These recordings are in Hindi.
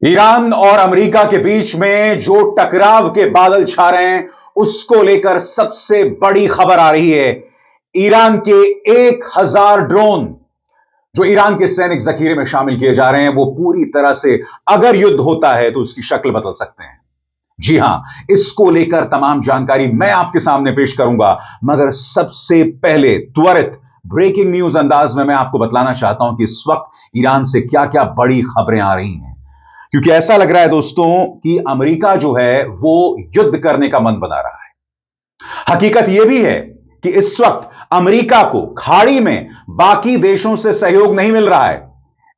ईरान और अमेरिका के बीच में जो टकराव के बादल छा रहे हैं, उसको लेकर सबसे बड़ी खबर आ रही है। ईरान के 1000 ड्रोन जो ईरान के सैनिक जखीरे में शामिल किए जा रहे हैं, वो पूरी तरह से अगर युद्ध होता है तो उसकी शक्ल बदल सकते हैं। जी हां, इसको लेकर तमाम जानकारी मैं आपके सामने पेश करूंगा, मगर सबसे पहले त्वरित ब्रेकिंग न्यूज अंदाज में मैं आपको बतलाना चाहता हूं कि इस वक्त ईरान से क्या क्या बड़ी खबरें आ रही हैं। क्योंकि ऐसा लग रहा है दोस्तों कि अमेरिका जो है वो युद्ध करने का मन बना रहा है। हकीकत यह भी है कि इस वक्त अमेरिका को खाड़ी में बाकी देशों से सहयोग नहीं मिल रहा है।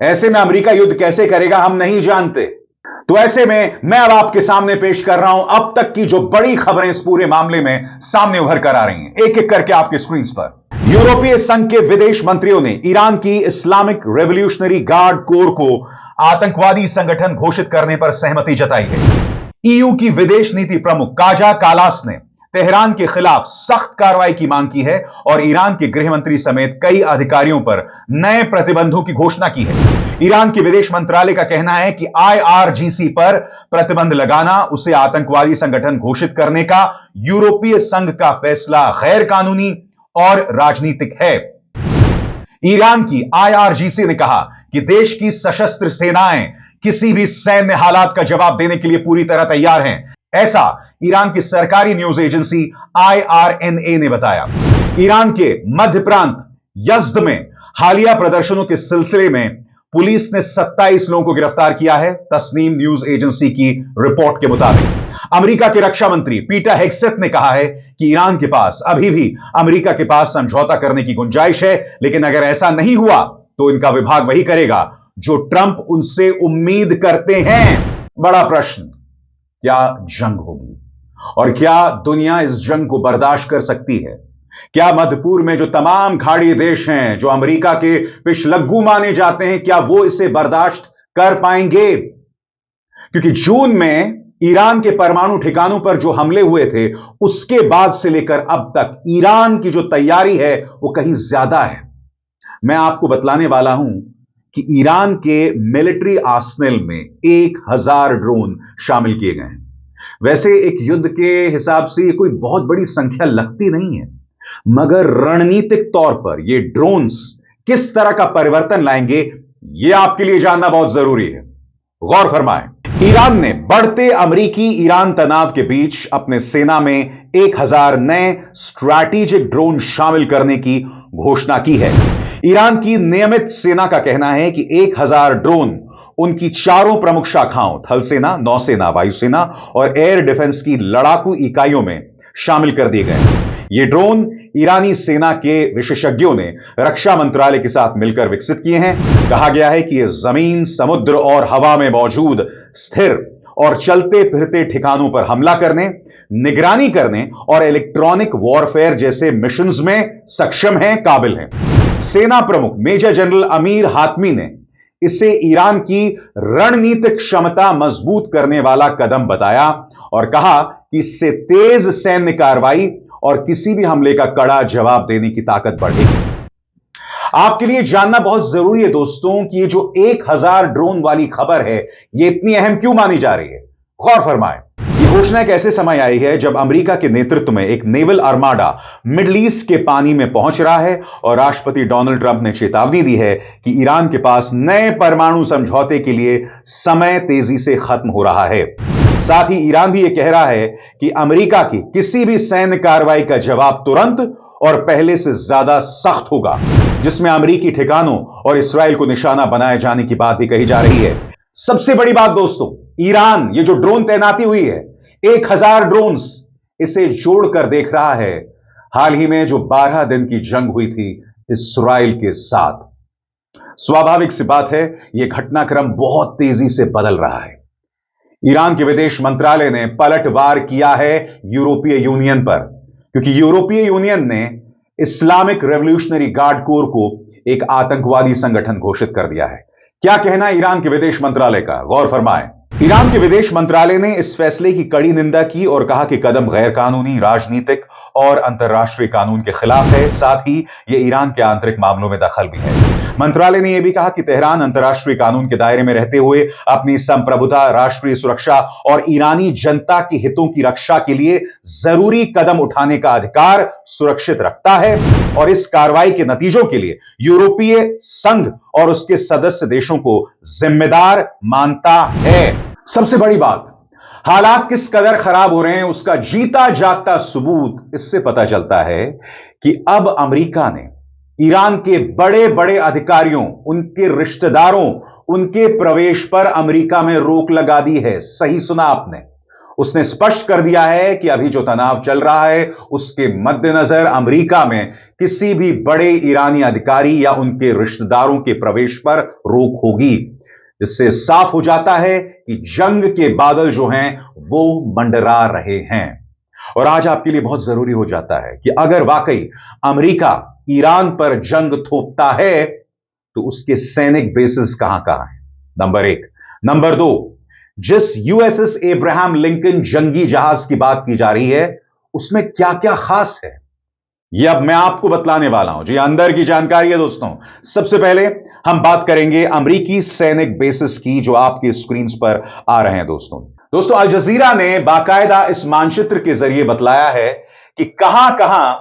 ऐसे में अमेरिका युद्ध कैसे करेगा हम नहीं जानते। तो ऐसे में मैं अब आपके सामने पेश कर रहा हूं अब तक की जो बड़ी खबरें इस पूरे मामले में सामने उभर कर आ रही हैं, एक एक करके आपके स्क्रीन पर। यूरोपीय संघ के विदेश मंत्रियों ने ईरान की इस्लामिक रेवोल्यूशनरी गार्ड कोर को आतंकवादी संगठन घोषित करने पर सहमति जताई है। ईयू की विदेश नीति प्रमुख काजा कालास ने तेहरान के खिलाफ सख्त कार्रवाई की मांग की है और ईरान के गृह मंत्री समेत कई अधिकारियों पर नए प्रतिबंधों की घोषणा की है। ईरान के विदेश मंत्रालय का कहना है कि आईआरजीसी पर प्रतिबंध लगाना, उसे आतंकवादी संगठन घोषित करने का यूरोपीय संघ का फैसला गैर कानूनी और राजनीतिक है। ईरान की आईआरजीसी ने कहा कि देश की सशस्त्र सेनाएं किसी भी सैन्य हालात का जवाब देने के लिए पूरी तरह तैयार हैं। ऐसा ईरान की सरकारी न्यूज एजेंसी आईआरएनए ने बताया। ईरान के मध्य प्रांत यज़्द में हालिया प्रदर्शनों के सिलसिले में पुलिस ने 27 लोगों को गिरफ्तार किया है, तस्नीम न्यूज एजेंसी की रिपोर्ट के मुताबिक। अमेरिका के रक्षा मंत्री पीटर हेगसेथ ने कहा है कि ईरान के पास अभी भी अमेरिका के पास समझौता करने की गुंजाइश है, लेकिन अगर ऐसा नहीं हुआ तो इनका विभाग वही करेगा जो ट्रंप उनसे उम्मीद करते हैं। बड़ा प्रश्न, क्या जंग होगी और क्या दुनिया इस जंग को बर्दाश्त कर सकती है? क्या मध्य पूर्व में जो तमाम खाड़ी देश हैं जो अमेरिका के पिछलग्गू माने जाते हैं, क्या वो इसे बर्दाश्त कर पाएंगे? क्योंकि जून में ईरान के परमाणु ठिकानों पर जो हमले हुए थे, उसके बाद से लेकर अब तक ईरान की जो तैयारी है वो कहीं ज्यादा है। मैं आपको बतलाने वाला हूं कि ईरान के मिलिट्री आर्सेनल में 1000 ड्रोन शामिल किए गए हैं। वैसे एक युद्ध के हिसाब से ये कोई बहुत बड़ी संख्या लगती नहीं है, मगर रणनीतिक तौर पर ये ड्रोन्स किस तरह का परिवर्तन लाएंगे, ये आपके लिए जानना बहुत जरूरी है। गौर फरमाएं, ईरान ने बढ़ते अमेरिकी ईरान तनाव के बीच अपने सेना में 1000 नए स्ट्रैटेजिक ड्रोन शामिल करने की घोषणा की है। ईरान की नियमित सेना का कहना है कि 1000 ड्रोन उनकी चारों प्रमुख शाखाओं थल सेना, नौसेना, वायुसेना और एयर डिफेंस की लड़ाकू इकाइयों में शामिल कर दिए गए। ये ड्रोन ईरानी सेना के विशेषज्ञों ने रक्षा मंत्रालय के साथ मिलकर विकसित किए हैं। कहा गया है कि ये जमीन, समुद्र और हवा में मौजूद स्थिर और चलते फिरते ठिकानों पर हमला करने, निगरानी करने और इलेक्ट्रॉनिक वॉरफेयर जैसे मिशंस में सक्षम हैं, काबिल हैं। सेना प्रमुख मेजर जनरल अमीर हातमी ने इसे ईरान की रणनीतिक क्षमता मजबूत करने वाला कदम बताया और कहा कि इससे तेज सैन्य कार्रवाई और किसी भी हमले का कड़ा जवाब देने की ताकत बढ़ेगी। आपके लिए जानना बहुत जरूरी है दोस्तों कि ये जो 1000 ड्रोन वाली खबर है, ये इतनी अहम क्यों मानी जा रही है। गौर फरमाएं, ये घोषणा एक ऐसे समय आई है जब अमेरिका के नेतृत्व में एक नेवल आर्माडा मिडिल ईस्ट के पानी में पहुंच रहा है और राष्ट्रपति डोनाल्ड ट्रंप ने चेतावनी दी है कि ईरान के पास नए परमाणु समझौते के लिए समय तेजी से खत्म हो रहा है। साथ ही ईरान भी यह कह रहा है कि अमेरिका की किसी भी सैन्य कार्रवाई का जवाब तुरंत और पहले से ज्यादा सख्त होगा, जिसमें अमेरिकी ठिकानों और इस्राएल को निशाना बनाए जाने की बात भी कही जा रही है। सबसे बड़ी बात दोस्तों, ईरान ये जो ड्रोन तैनाती हुई है, 1000 ड्रोन्स, इसे जोड़कर देख रहा है हाल ही में जो 12 दिन की जंग हुई थी इस्राएल के साथ। स्वाभाविक सी बात है, यह घटनाक्रम बहुत तेजी से बदल रहा है। ईरान के विदेश मंत्रालय ने पलटवार किया है यूरोपीय यूनियन पर, क्योंकि यूरोपीय यूनियन ने इस्लामिक रेवोल्यूशनरी गार्ड कोर को एक आतंकवादी संगठन घोषित कर दिया है। क्या कहना है ईरान के विदेश मंत्रालय का, गौर फरमाएं। ईरान के विदेश मंत्रालय ने इस फैसले की कड़ी निंदा की और कहा कि कदम गैर कानूनी, राजनीतिक और अंतर्राष्ट्रीय कानून के खिलाफ है। साथ ही यह ईरान के आंतरिक मामलों में दखल भी है। मंत्रालय ने यह भी कहा कि तेहरान अंतर्राष्ट्रीय कानून के दायरे में रहते हुए अपनी संप्रभुता, राष्ट्रीय सुरक्षा और ईरानी जनता के हितों की रक्षा के लिए जरूरी कदम उठाने का अधिकार सुरक्षित रखता है और इस कार्रवाई के नतीजों के लिए यूरोपीय संघ और उसके सदस्य देशों को जिम्मेदार मानता है। सबसे बड़ी बात, हालात किस कदर खराब हो रहे हैं उसका जीता जागता सबूत इससे पता चलता है कि अब अमेरिका ने ईरान के बड़े बड़े अधिकारियों, उनके रिश्तेदारों, उनके प्रवेश पर अमेरिका में रोक लगा दी है। सही सुना आपने। उसने स्पष्ट कर दिया है कि अभी जो तनाव चल रहा है उसके मद्देनजर अमेरिका में किसी भी बड़े ईरानी अधिकारी या उनके रिश्तेदारों के प्रवेश पर रोक होगी। इससे साफ हो जाता है कि जंग के बादल जो हैं वो मंडरा रहे हैं। और आज आपके लिए बहुत जरूरी हो जाता है कि अगर वाकई अमेरिका ईरान पर जंग थोपता है तो उसके सैनिक बेसिस कहां कहां हैं, नंबर 1। नंबर 2, जिस यूएसएस एब्राहम लिंकन जंगी जहाज की बात की जा रही है उसमें क्या क्या खास है, यह अब मैं आपको बतलाने वाला हूं। जी, अंदर की जानकारी है दोस्तों। सबसे पहले हम बात करेंगे अमेरिकी सैनिक बेसिस की जो आपकी स्क्रीन पर आ रहे हैं दोस्तों। अल जजीरा ने बाकायदा इस मानचित्र के जरिए बतलाया है कि कहां कहां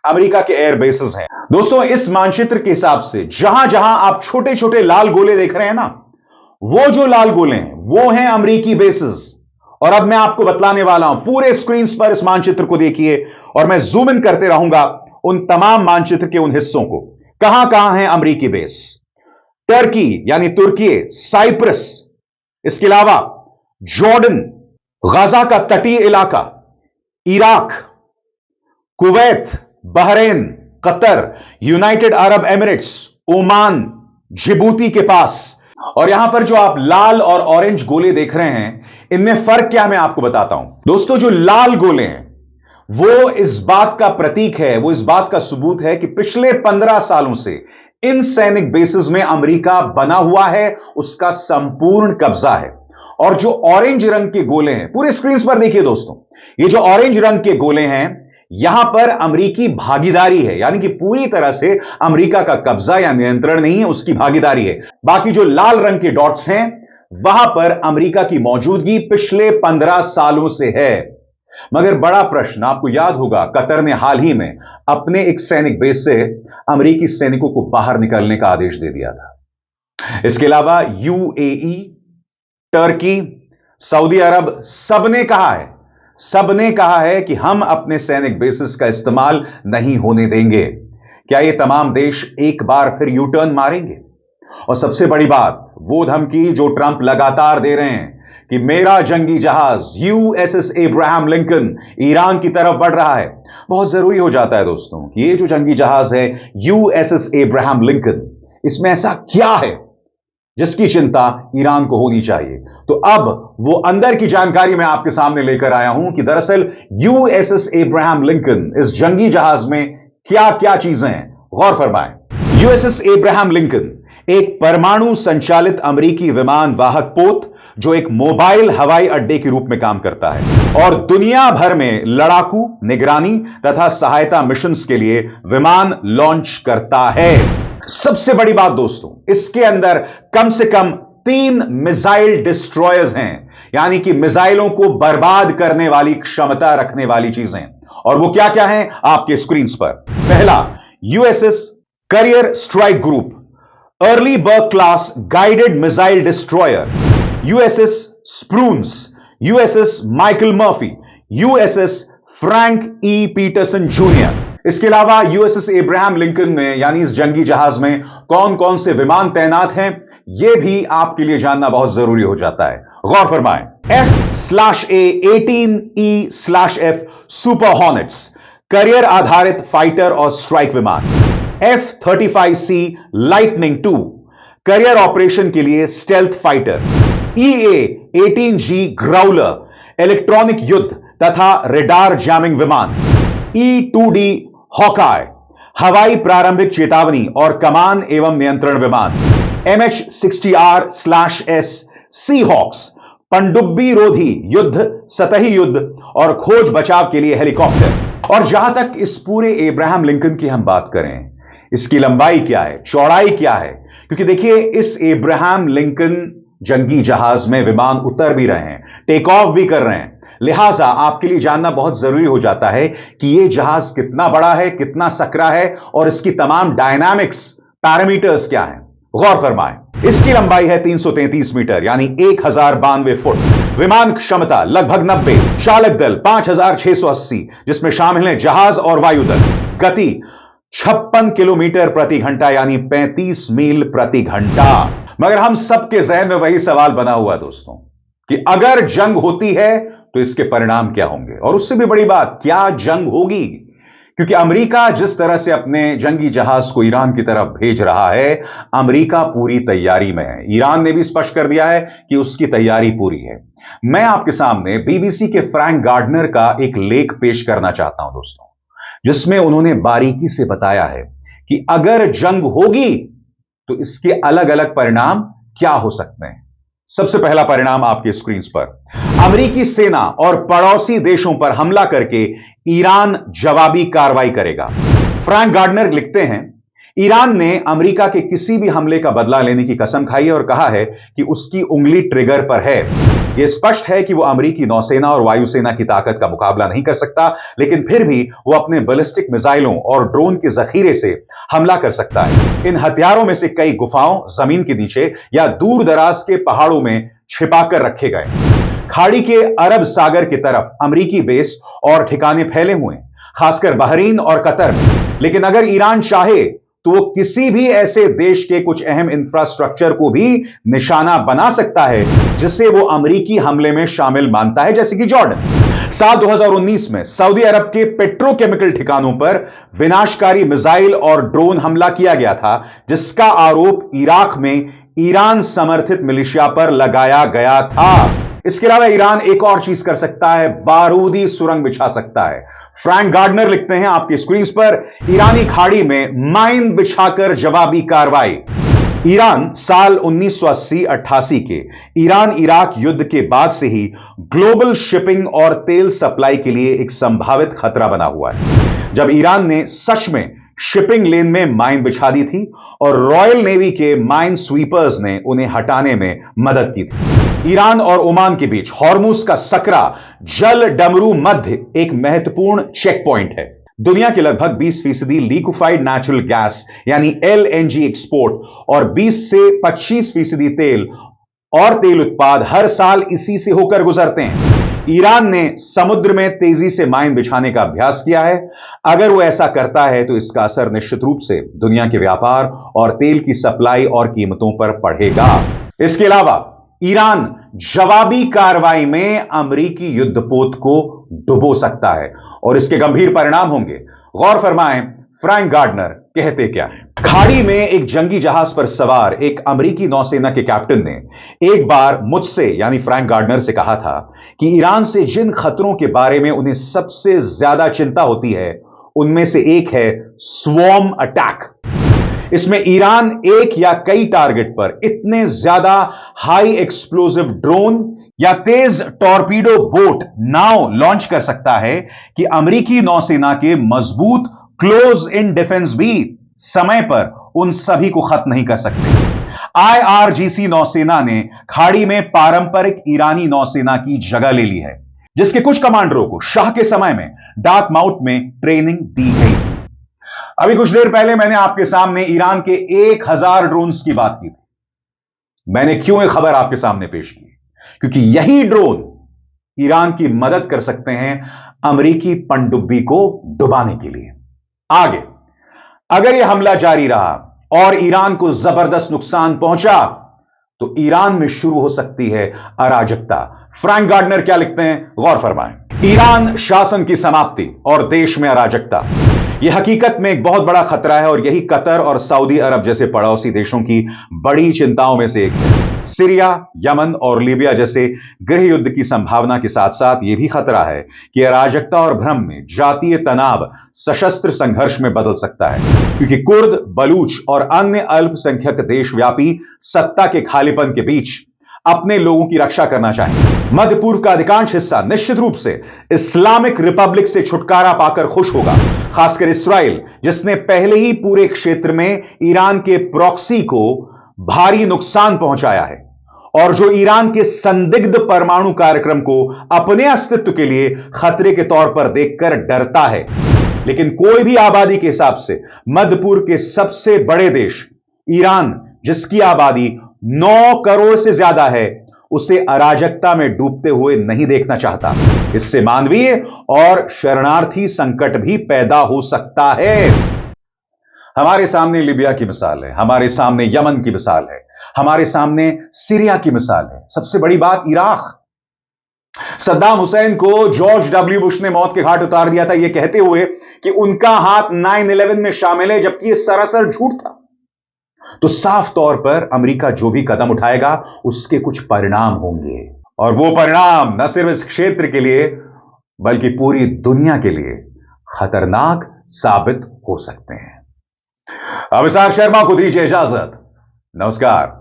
अमेरिका के एयर बेसिस हैं। दोस्तों, इस मानचित्र के हिसाब से जहां जहां आप छोटे छोटे लाल गोले देख रहे हैं ना, वो जो लाल गोले हैं वो हैं अमेरिकी बेसिस। और अब मैं आपको बतलाने वाला हूं, पूरे स्क्रीन पर इस मानचित्र को देखिए और मैं जूम इन करते रहूंगा उन तमाम मानचित्र के उन हिस्सों को, कहां कहां हैं अमेरिकी बेस। टर्की यानी तुर्की, साइप्रस, इसके अलावा जॉर्डन, गाजा का तटीय इलाका, Iraq, Kuwait, Bahrain, Qatar, United Arab Emirates, Oman, Djibouti के पास। और यहां पर जो आप लाल और ऑरेंज गोले देख रहे हैं, इनमें फर्क क्या मैं आपको बताता हूं। दोस्तों, जो लाल गोले हैं वो इस बात का प्रतीक है, वो इस बात का सबूत है कि पिछले 15 सालों से इन सैनिक बेसिस में अमेरिका बना हुआ है, उसका संपूर्ण कब्जा है। और जो ऑरेंज रंग के गोले हैं, पूरे स्क्रीन पर देखिए दोस्तों, ये जो ऑरेंज रंग के गोले हैं यहां पर अमेरिकी भागीदारी है, यानी कि पूरी तरह से अमेरिका का कब्जा या नियंत्रण नहीं है, उसकी भागीदारी है। बाकी जो लाल रंग के डॉट्स हैं वहां पर अमेरिका की मौजूदगी पिछले 15 सालों से है। मगर बड़ा प्रश्न, आपको याद होगा कतर ने हाल ही में अपने एक सैनिक बेस से अमेरिकी सैनिकों को बाहर निकलने का आदेश दे दिया था। इसके अलावा यूएई, टर्की, सऊदी अरब, सबने कहा है कि हम अपने सैनिक बेसिस का इस्तेमाल नहीं होने देंगे। क्या ये तमाम देश एक बार फिर यू टर्न मारेंगे? और सबसे बड़ी बात, वो धमकी जो ट्रंप लगातार दे रहे हैं कि मेरा जंगी जहाज यूएसएस एब्राहम लिंकन ईरान की तरफ बढ़ रहा है। बहुत जरूरी हो जाता है दोस्तों कि ये जो जंगी जहाज है यूएसएस एब्राहम लिंकन, इसमें ऐसा क्या है जिसकी चिंता ईरान को होनी चाहिए। तो अब वो अंदर की जानकारी मैं आपके सामने लेकर आया हूं कि दरअसल यूएसएस एब्राहम लिंकन, इस जंगी जहाज में क्या क्या चीजें हैं, गौर फरमाएं। यूएसएस एब्राहम लिंकन एक परमाणु संचालित अमेरिकी विमान वाहक पोत जो एक मोबाइल हवाई अड्डे के रूप में काम करता है और दुनिया भर में लड़ाकू, निगरानी तथा सहायता मिशंस के लिए विमान लॉन्च करता है। सबसे बड़ी बात दोस्तों, इसके अंदर कम से कम 3 मिसाइल डिस्ट्रॉयर्स हैं, यानी कि मिसाइलों को बर्बाद करने वाली क्षमता रखने वाली चीजें। और वो क्या क्या हैं आपके स्क्रीन पर। पहला, USS carrier strike group Arleigh Burke class guided missile destroyer, USS Spruance, USS Michael Murphy, USS Frank E Petersen junior. इसके अलावा यूएसएस एब्राहम लिंकन में यानी इस जंगी जहाज में कौन कौन से विमान तैनात हैं, यह भी आपके लिए जानना बहुत जरूरी हो जाता है। गौर फरमाएं। F/A-18E/F सुपर हॉर्नेट्स करियर आधारित फाइटर और स्ट्राइक विमान, F-35C लाइटनिंग 2 करियर ऑपरेशन के लिए stealth fighter, EA-18G Growler electronic युद्ध तथा रेडार जैमिंग विमान, E-2D हॉकाय हवाई प्रारंभिक चेतावनी और कमान एवं नियंत्रण विमान, MH-60R/S सीहॉक्स पनडुब्बी रोधी युद्ध, सतही युद्ध और खोज बचाव के लिए हेलीकॉप्टर, और जहां तक इस पूरे एब्राहम लिंकन की हम बात करें, इसकी लंबाई क्या है, चौड़ाई क्या है, क्योंकि देखिए इस एब्राहम लिंकन जंगी जहाज में विमान उतर भी रहे हैं, टेक ऑफ भी कर रहे हैं, लिहाजा आपके लिए जानना बहुत जरूरी हो जाता है कि यह जहाज कितना बड़ा है, कितना सकरा है और इसकी तमाम डायनामिक्स पैरामीटर्स क्या हैं। गौर फरमाएं, इसकी लंबाई है 333 मीटर यानी 1092 फुट, विमान क्षमता लगभग 90, चालक दल 5680 जिसमें शामिल हैं जहाज और वायुदल, गति 56 किलोमीटर प्रति घंटा यानी 35 मील प्रति घंटा। मगर हम सबके जहन में वही सवाल बना हुआ दोस्तों कि अगर जंग होती है तो इसके परिणाम क्या होंगे, और उससे भी बड़ी बात, क्या जंग होगी, क्योंकि अमेरिका जिस तरह से अपने जंगी जहाज को ईरान की तरफ भेज रहा है, अमेरिका पूरी तैयारी में है। ईरान ने भी स्पष्ट कर दिया है कि उसकी तैयारी पूरी है। मैं आपके सामने बीबीसी के फ्रैंक गार्डनर का एक लेख पेश करना चाहता हूं दोस्तों, जिसमें उन्होंने बारीकी से बताया है कि अगर जंग होगी तो इसके अलग अलग परिणाम क्या हो सकते हैं। सबसे पहला परिणाम आपके स्क्रीन पर, अमेरिकी सेना और पड़ोसी देशों पर हमला करके ईरान जवाबी कार्रवाई करेगा। फ्रैंक गार्डनर लिखते हैं, ईरान ने अमेरिका के किसी भी हमले का बदला लेने की कसम खाई है और कहा है कि उसकी उंगली ट्रिगर पर है। यह स्पष्ट है कि वो अमेरिकी नौसेना और वायुसेना की ताकत का मुकाबला नहीं कर सकता, लेकिन फिर भी वो अपने बैलिस्टिक मिसाइलों और ड्रोन के जखीरे से हमला कर सकता है। इन हथियारों में से कई गुफाओं, जमीन के नीचे या दूर दराज के पहाड़ों में छिपाकर रखे गए। खाड़ी के अरब सागर की तरफ अमेरिकी बेस और ठिकाने फैले हुए हैं, खासकर बहरीन और कतर में। लेकिन अगर ईरान चाहे तो वो किसी भी ऐसे देश के कुछ अहम इंफ्रास्ट्रक्चर को भी निशाना बना सकता है जिसे वो अमेरिकी हमले में शामिल मानता है, जैसे कि जॉर्डन। साल 2019 में सऊदी अरब के पेट्रोकेमिकल ठिकानों पर विनाशकारी मिसाइल और ड्रोन हमला किया गया था, जिसका आरोप इराक में ईरान समर्थित मिलिशिया पर लगाया गया था। इसके अलावा ईरान एक और चीज कर सकता है, बारूदी सुरंग बिछा सकता है। फ्रैंक गार्डनर लिखते हैं आपकी स्क्रीन पर, ईरानी खाड़ी में माइन बिछाकर जवाबी कार्रवाई। ईरान साल 1980-88 के ईरान इराक युद्ध के बाद से ही ग्लोबल शिपिंग और तेल सप्लाई के लिए एक संभावित खतरा बना हुआ है। जब ईरान ने सच में शिपिंग लेन में माइन बिछा दी थी और रॉयल नेवी के माइन स्वीपर्स ने उन्हें हटाने में मदद की थी। ईरान और ओमान के बीच हॉर्मुज का सकरा जल डमरू मध्य एक महत्वपूर्ण चेक पॉइंट है। दुनिया के लगभग 20% लिक्विफाइड नेचुरल गैस यानी एलएनजी एक्सपोर्ट और 20 से 25% तेल और तेल उत्पाद हर साल इसी से होकर गुजरते हैं। ईरान ने समुद्र में तेजी से माइन बिछाने का अभ्यास किया है। अगर वो ऐसा करता है तो इसका असर निश्चित रूप से दुनिया के व्यापार और तेल की सप्लाई और कीमतों पर पड़ेगा। इसके अलावा ईरान जवाबी कार्रवाई में अमेरिकी युद्धपोत को डुबो सकता है और इसके गंभीर परिणाम होंगे। गौर फरमाएं, फ्रैंक गार्डनर कहते क्या हैं। खाड़ी में एक जंगी जहाज पर सवार एक अमेरिकी नौसेना के कैप्टन ने एक बार मुझसे यानी फ्रैंक गार्डनर से कहा था कि ईरान से जिन खतरों के बारे में उन्हें सबसे ज्यादा चिंता होती है, उनमें से एक है स्वॉर्म अटैक। इसमें ईरान एक या कई टारगेट पर इतने ज्यादा हाई एक्सप्लोसिव ड्रोन या तेज टॉर्पीडो बोट नाव लॉन्च कर सकता है कि अमेरिकी नौसेना के मजबूत क्लोज इन डिफेंस भी समय पर उन सभी को खत्म नहीं कर सकते। आईआरजीसी नौसेना ने खाड़ी में पारंपरिक ईरानी नौसेना की जगह ले ली है, जिसके कुछ कमांडरों को शाह के समय में डार्टमाउथ में ट्रेनिंग दी गई थी। अभी कुछ देर पहले मैंने आपके सामने ईरान के 1000 ड्रोन्स की बात की थी। मैंने क्यों यह खबर आपके सामने पेश की? क्योंकि यही ड्रोन ईरान की मदद कर सकते हैं अमेरिकी पनडुब्बी को डुबाने के लिए। आगे अगर यह हमला जारी रहा और ईरान को जबरदस्त नुकसान पहुंचा तो ईरान में शुरू हो सकती है अराजकता। फ्रैंक गार्डनर क्या लिखते हैं, गौर फरमाएं। ईरान शासन की समाप्ति और देश में अराजकता, यह हकीकत में एक बहुत बड़ा खतरा है और यही कतर और सऊदी अरब जैसे पड़ोसी देशों की बड़ी चिंताओं में से एक है। सीरिया, यमन और लीबिया जैसे गृह युद्ध की संभावना के साथ साथ यह भी खतरा है कि अराजकता और भ्रम में जातीय तनाव सशस्त्र संघर्ष में बदल सकता है, क्योंकि कुर्द, बलूच और अन्य अल्पसंख्यक देशव्यापी सत्ता के खालीपन के बीच अपने लोगों की रक्षा करना चाहिए। मध्य पूर्व का अधिकांश हिस्सा निश्चित रूप से इस्लामिक रिपब्लिक से छुटकारा पाकर खुश होगा, खासकर इस्राइल, जिसने पहले ही पूरे क्षेत्र में ईरान के प्रॉक्सी को भारी नुकसान पहुंचाया है और जो ईरान के संदिग्ध परमाणु कार्यक्रम को अपने अस्तित्व के लिए खतरे के तौर पर देखकर डरता है। लेकिन कोई भी आबादी के हिसाब से मध्य पूर्व के सबसे बड़े देश ईरान, जिसकी आबादी 9 करोड़ से ज्यादा है, उसे अराजकता में डूबते हुए नहीं देखना चाहता। इससे मानवीय और शरणार्थी संकट भी पैदा हो सकता है। हमारे सामने लीबिया की मिसाल है, हमारे सामने यमन की मिसाल है, हमारे सामने सीरिया की मिसाल है, सबसे बड़ी बात इराक। सद्दाम हुसैन को जॉर्ज डब्ल्यू बुश ने मौत के घाट उतार दिया था, यह कहते हुए कि उनका हाथ 9/11 में शामिल है, जबकि यह सरासर झूठ था। तो साफ तौर पर अमेरिका जो भी कदम उठाएगा उसके कुछ परिणाम होंगे, और वो परिणाम न सिर्फ इस क्षेत्र के लिए बल्कि पूरी दुनिया के लिए खतरनाक साबित हो सकते हैं। अभिसार शर्मा को दीजिए इजाजत। नमस्कार।